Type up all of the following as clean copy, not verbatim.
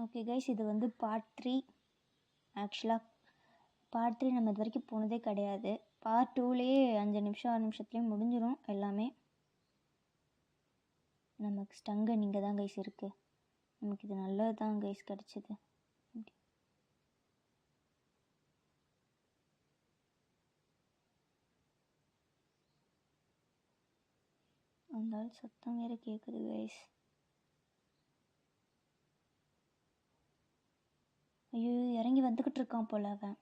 Okay guys, இது வந்து part 3. ஆக்சுவலாக பார்ட் 3 நம்ம இது வரைக்கும் போனதே கிடையாது. பார்ட் 2லேயே 5 நிமிஷம் 6 நிமிஷத்துலேயே முடிஞ்சிடும் எல்லாமே. நமக்கு ஸ்டங்கன் இங்கே தான் கைஸ் இருக்குது. நமக்கு இது நல்லது தான் கைஸ் கிடச்சிது. அந்த சத்தம் வேறு கேட்குது கைஸ். ஐயோ, இறங்கி வந்துக்கிட்டு இருக்கான் போல அவன்.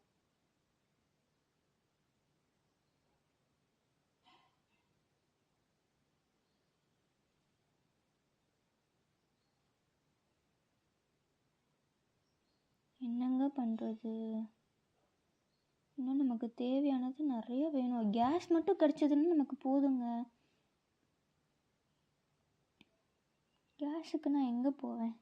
என்னங்க பண்ணுறது? இன்னும் நமக்கு தேவையானது நிறைய வேணும். கேஸ் மட்டும் கிடச்சதுன்னு நமக்கு போதுங்க. கேஸுக்கு நான் எங்கே போவேன்?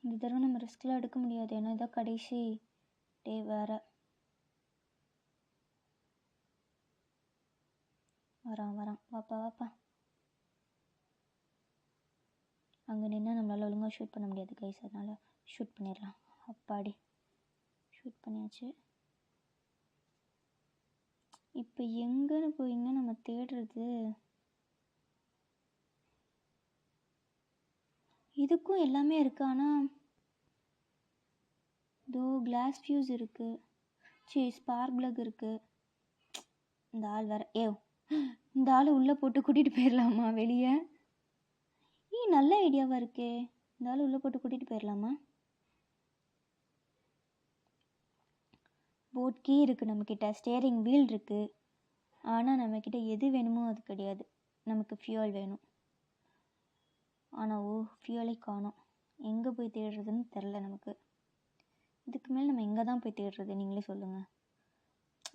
இந்த தடவை நம்ம ரிஸ்க்லாம் எடுக்க முடியாது. ஏன்னா இதான் கடைசி டே வேறு. வரான் வாப்பா. அங்கே நின்று நம்மளால் ஒழுங்காக ஷூட் பண்ண முடியாது கைஸ், அதனால் ஷூட் பண்ணிடலாம். அப்பாடி ஷூட் பண்ணியாச்சு. இப்போ எங்கன்னு போயிங்க நம்ம தேடுறது? இதுக்கும் எல்லாமே இருக்குது. ஆனால் இதோ கிளாஸ் ஃபியூஸ் இருக்குது, ஸ்பார்க் பிளக் இருக்குது. இந்த ஆள் வேறு இந்த ஆள் உள்ளே போட்டு கூட்டிகிட்டு போயிடலாமா வெளியே? நல்ல ஐடியாவாக இருக்கே. இந்த ஆள் உள்ளே போட்டு கூட்டிகிட்டு போயிடலாமா? போட் கீ இருக்குது நம்மக்கிட்ட, ஸ்டேரிங் வீல் இருக்குது. ஆனால் நம்மக்கிட்ட எது வேணுமோ அது கிடையாது. நமக்கு ஃபியூல் வேணும். ஆனால் ஃபியூலை காணோம். எங்கே போய் தேடுறதுன்னு தெரில நமக்கு. இதுக்கு மேலே நம்ம எங்கே தான் போய் தேடுறது நீங்களே சொல்லுங்கள்.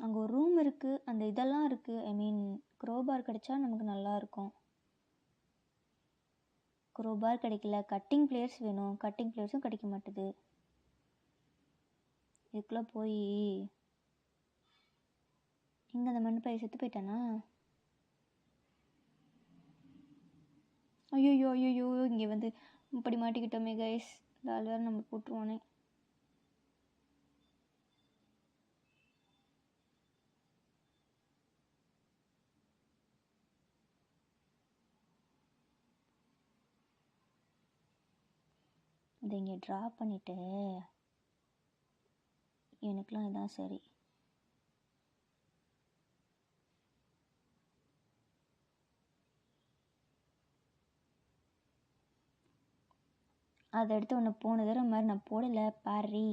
அங்கே ஒரு ரூம் இருக்குது, அந்த இதெல்லாம் இருக்குது. ஐ மீன் க்ரோபார் கிடைச்சா நமக்கு நல்லாயிருக்கும். க்ரோபார் கிடைக்கல. கட்டிங் பிளேயர்ஸ் வேணும். கட்டிங் பிளேயர்ஸும் கிடைக்க மாட்டுது. இதுக்குள்ளே போய் இங்கே அந்த மண் பைய செத்து போயிட்டானா? ஐயோ இங்கே வந்து இப்படி மாட்டிக்கிட்டோமே கைஸ். இந்த ஆள் வேறு நம்ம போட்டுருவானே. இதை இங்கே ட்ரா பண்ணிவிட்டு எனக்குலாம் இதான் சரி. அதை எடுத்து ஒன்று போன தடவை மாதிரி நான் போடலை பாரி.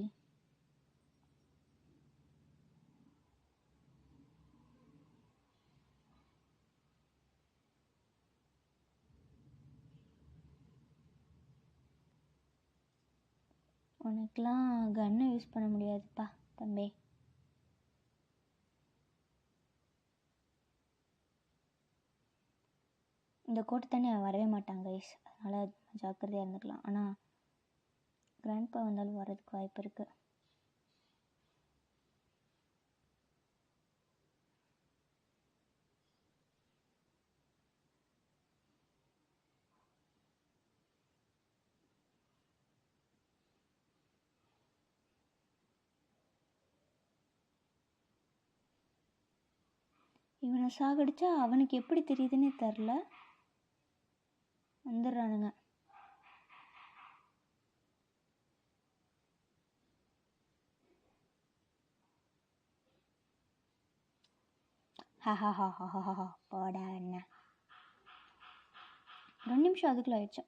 உனக்கெலாம் கன்னை யூஸ் பண்ண முடியாதுப்பா தம்பி. இந்த கோட்டை தானே வரவே மாட்டாங்க கைஸ், அதனால் ஜாக்கிரதையாக இருந்துக்கலாம். ஆனால் கிராண்ட்பா வந்தாலும் வர்றதுக்கு வாய்ப்பு இருக்குது. இவனை சாகடிச்சா அவனுக்கு எப்படி தெரியுதுன்னே தெரில. வந்துடுறானுங்க. போடா என்ன 2 நிமிஷம் அதுக்குள்ள ஆயிடுச்சா?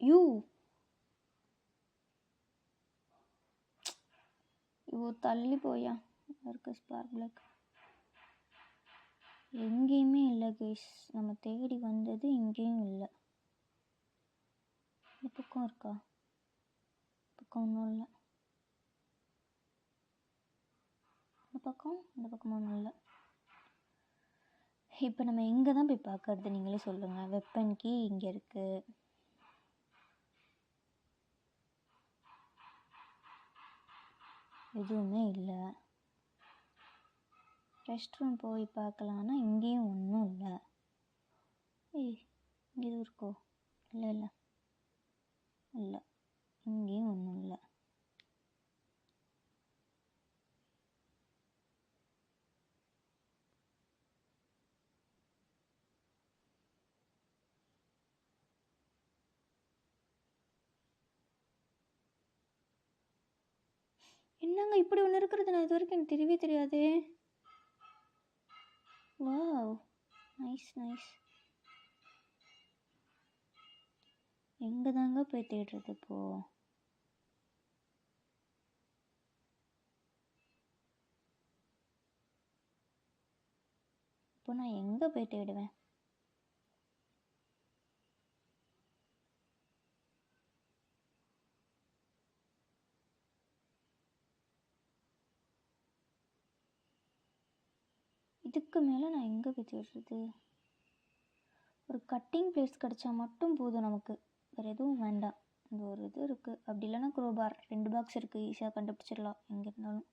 தள்ளி போயா இருக்க ஸ்பார்க் பிளக். எங்கேயுமே இல்லை கைஸ். நம்ம தேடி வந்தது எங்கேயும் இல்லை. இந்த பக்கம் இருக்கா? பக்கம் ஒன்றும் இல்லை. இந்த பக்கம் ஒன்றும் இல்லை. இப்போ நம்ம எங்கே தான் போய் பார்க்கறது நீங்களே சொல்லுங்கள். வெப்பன் கீ இங்கே இருக்குது. எதுவுமே இல்லை. ரெஸ்ட் ரூம் போய் பார்க்கலான்னா இங்கேயும் ஒன்றும் இல்லை. ஏய், இங்கே எதுவும் இருக்கோ? இல்லை இல்லை இல்லை, இங்கேயும் ஒன்றும் இல்லை. என்னங்க இப்படி ஒன்று இருக்கிறது நான் இது வரைக்கும் எனக்கு தெரியவே தெரியாதே. Wow, nice nice. எங்கே தாங்க போய் தேடுறது இப்போ? இப்போ நான் எங்கே போய் தேடுவேன்? இதுக்கு மேலே நான் எங்கே போய் தேடுறது? ஒரு கட்டிங் பிளேஸ் கிடச்சா மட்டும் போதும் நமக்கு, வேறு எதுவும் வேண்டாம். இந்த ஒரு இது இருக்குது, அப்படி இல்லைன்னா க்ரோபார் 2 பாக்ஸ் இருக்குது, ஈஸியாக கண்டுபிடிச்சிடலாம் எங்கே இருந்தாலும்.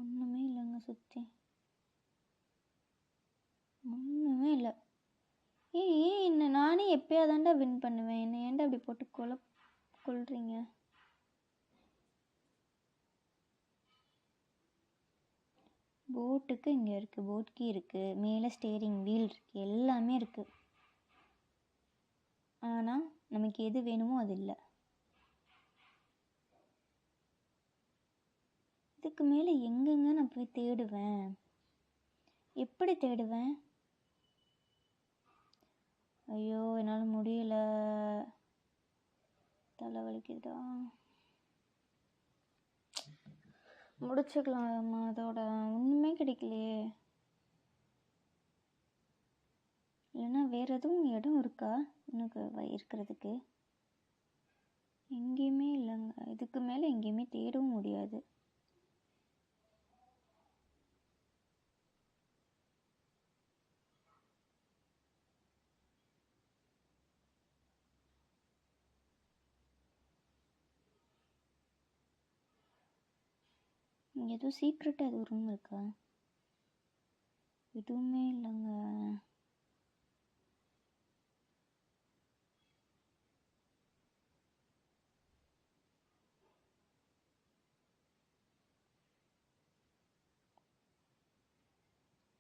ஒன்றுமே இல்லைங்க, சுற்றி ஒன்றுமே இல்லை. ஏன் என்ன நானே எப்பயாதாண்டா வின் பண்ணுவேன், என்ன ஏன்டா அப்படி போட்டு கொள்றீங்க? போட்டுக்கு இங்கே இருக்குது, போட் கீ இருக்குது, மேலே ஸ்டேரிங் வீல் இருக்குது, எல்லாமே இருக்குது. ஆனால் நமக்கு எது வேணுமோ அது இல்லை. இதுக்கு மேலே எங்கெங்க நான் போய் தேடுவேன்? எப்படி தேடுவேன்? ஐயோ, என்னால் முடியல, தலைவலிக்குதா. முடிச்சுக்கலாமா அதோட? ஒன்றுமே கிடைக்கலையே. இல்லைன்னா வேறு எதுவும் இடம் இருக்கா எனக்கு இருக்கிறதுக்கு? எங்கேயுமே இல்லைங்க, இதுக்கு மேலே எங்கேயுமே தேடவும் முடியாது. இங்கே எதுவும் சீக்ரெட்டாக எதுவும் ரூம் இருக்கா? எதுவுமே இல்லைங்க.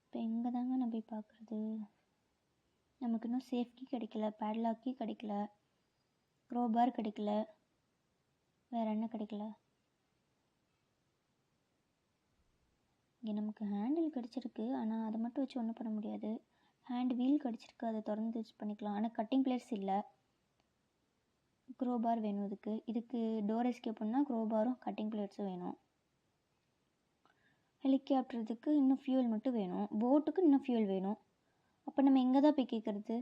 இப்போ எங்கே தாங்க நான் போய் பார்க்குறது? நமக்கு இன்னும் சேஃப்கி கிடைக்கல, பேட்லாக்கி கிடைக்கல, க்ரோபார் கிடைக்கல, வேறு என்ன கிடைக்கல? இங்கே நமக்கு ஹேண்டில் கிடச்சிருக்கு, ஆனால் அதை மட்டும் வச்சு ஒன்றும் பண்ண முடியாது. ஹேண்ட் வீல் கிடச்சிருக்கு, அதை திறந்து யூஸ் பண்ணிக்கலாம். ஆனால் கட்டிங் பிளேஸ் இல்லை. க்ரோபார் வேணும் இதுக்கு. இதுக்கு டோர் எஸ்கேப் பண்ணால் க்ரோபாரும் கட்டிங் பிளேட்ஸும் வேணும். ஹெலிகாப்டருக்கு இன்னும் ஃபியூல் மட்டும் வேணும். போட்டுக்கு இன்னும் ஃபியூல் வேணும். அப்போ நம்ம எங்கே தான் போய் கேட்குறது?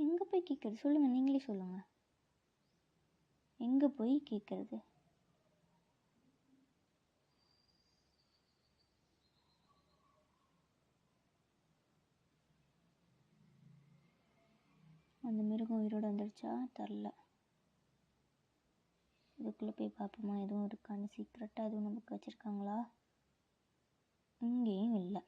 எங்கே போய் கேட்குறது சொல்லுங்கள், நீங்களே சொல்லுங்கள். எங்கே போய் கேட்குறது? அந்த மிருகம் உயிரோடு வந்துடுச்சா தெரில. இதுக்குள்ளே போய் பார்ப்போமா, எதுவும் இருக்கான்னு. சீக்ரெட்டாக எதுவும் நமக்கு வச்சுருக்காங்களா? இங்கேயும் இல்லை.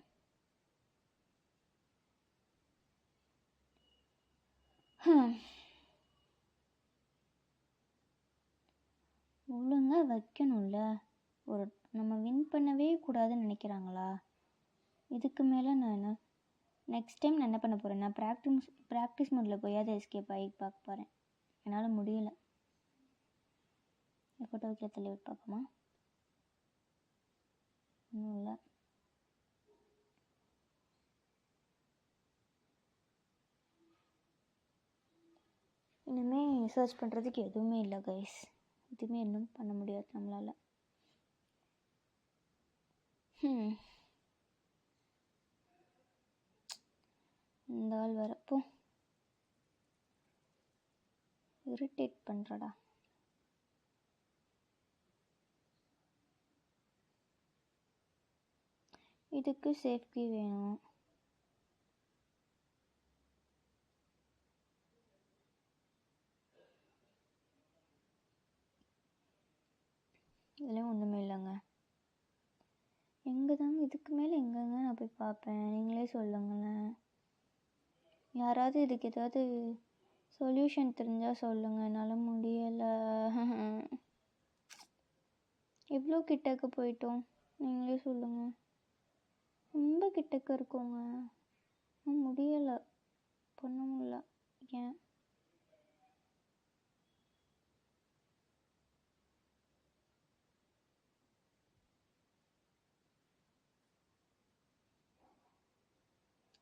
ஒழுங்காக வைக்கணும்ல. ஒரு நம்ம வின் பண்ணவே கூடாதுன்னு நினைக்கிறாங்களா? இதுக்கு மேலே நான் என்ன நெக்ஸ்ட் டைம் நான் என்ன பண்ண போகிறேன்? நான் ப்ராக்டிஸ் மோடில் போய் அதை எஸ்கேப் ஆகி பார்க்க போகிறேன். என்னால் முடியலை. ஃபோட்டோ வைக்கிற தள்ளி விட்டு பார்ப்போமா? இன்னும் இல்லை. இனிமேல் சர்ச் பண்ணுறதுக்கு எதுவுமே இல்லை கைஸ். எதுவுமே இன்னும் பண்ண முடியாது நம்மளால். இந்த ஆள் வரப்போ இரிட்டேட் பண்ணுறடா. இதுக்கு சேஃப்டி வேணும். இதெல்லாம் ஒன்றுமே இல்லைங்க. எங்கே தாங்க இதுக்கு மேலே எங்கேங்க நான் போய் பார்ப்பேன்? நீங்களே சொல்லுங்களேன். யாராவது இதுக்கு ஏதாவது சொல்யூஷன் தெரிஞ்சால் சொல்லுங்கள். என்னால் முடியலை. எவ்வளோ கிட்டக்க போயிட்டோம்? நீங்களே சொல்லுங்கள். ரொம்ப கிட்டக்க இருக்கோங்க. முடியலை, பண்ண முடியல. ஏன்?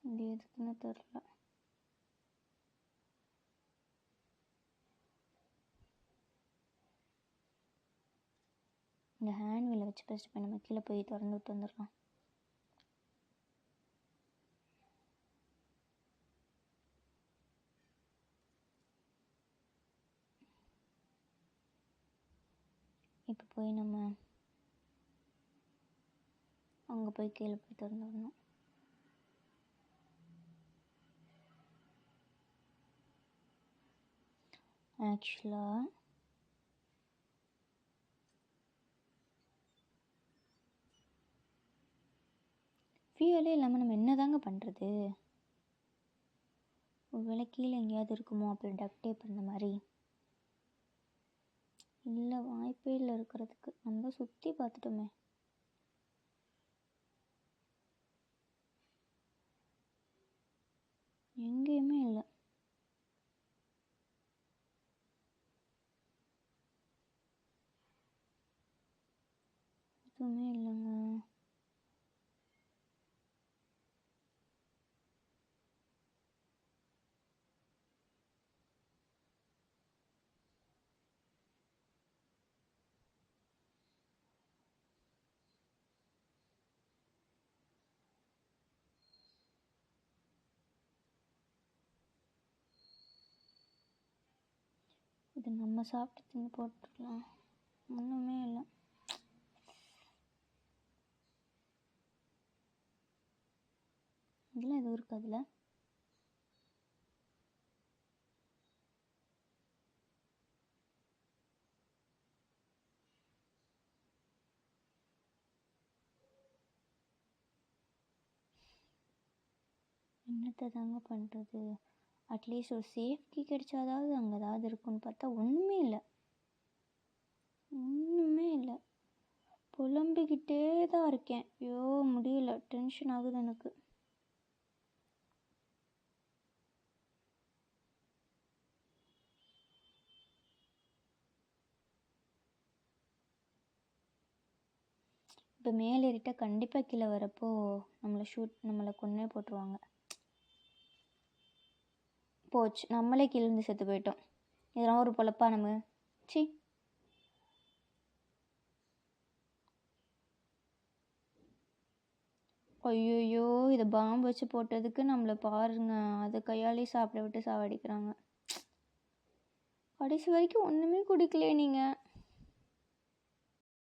இது எதுக்குன்னு தெரில. இந்த ஹேண்ட் வீலை வச்சு ஃபஸ்ட்டு போய் நம்ம கீழே போய் திறந்து விட்டு வந்துடலாம். இப்போ போய் நம்ம அங்கே போய் கீழே போய் திறந்து விடணும். ஆக்சுவலாக ஃபியூவலே இல்லாமல் நம்ம என்ன தாங்க பண்ணுறது? ஒருவேளை கீழே எங்கேயாவது இருக்குமோ அப்படி டக் டேப் பண்ண மாதிரி. இல்லை, வாய்ப்பே இல்லை இருக்கிறதுக்கு. நம்ம தான் சுற்றி பார்த்துட்டோமே. எங்கேயுமே இல்லை. எதுவுமே இல்லைங்க. இது நம்ம சாப்பிட்டு தின்னு போட்டுருக்கலாம். ஒன்றுமே இல்லை. இதெல்லாம் எதுவும் இருக்காதுல்ல. என்னத்தை தாங்க பண்ணுறது? அட்லீஸ்ட் ஒரு சேஃப்டி கிடைச்சாதாவது அங்கே ஏதாவது இருக்குன்னு பார்த்தா ஒன்றுமே இல்லை. ஒன்றுமே இல்லை. புலம்பிக்கிட்டே தான் இருக்கேன். ஐயோ முடியல, டென்ஷன் ஆகுது எனக்கு. இப்போ மேலே ஏறிட்டா கண்டிப்பாக கீழே வரப்போ நம்மளை கொன்னே போட்டுருவாங்க. போச்சு, நம்மளே கீழே இருந்து செத்து போயிட்டோம். இதெல்லாம் ஒரு பொழப்பா நம்ம? சி. ஐயோயோ, இதை பாம்பு வச்சு போட்டதுக்கு நம்மளை பாருங்க, அதை கையாலே சாப்பிட விட்டு சாவடிக்கிறாங்க. கடைசி வரைக்கும் ஒன்றுமே குடிக்கலையே நீங்கள்.